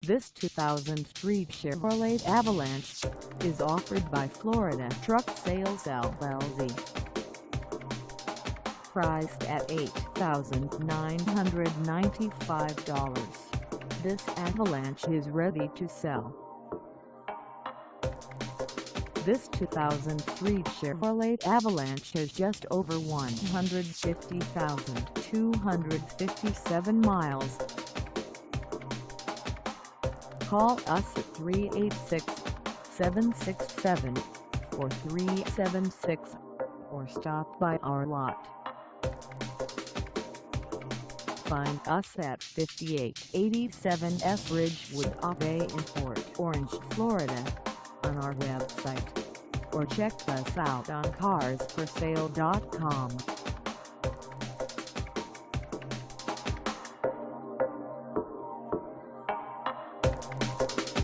This 2003 Chevrolet Avalanche is offered by Florida Truck Sales LLC. Priced at $8,995, this Avalanche is ready to sell. This 2003 Chevrolet Avalanche has just over 150,257 miles. Call us at 386-767-4376 or stop by our lot. Find us at 5887 F Ridgewood Ave in Port Orange, Florida, on our website, or check us out on carsforsale.com.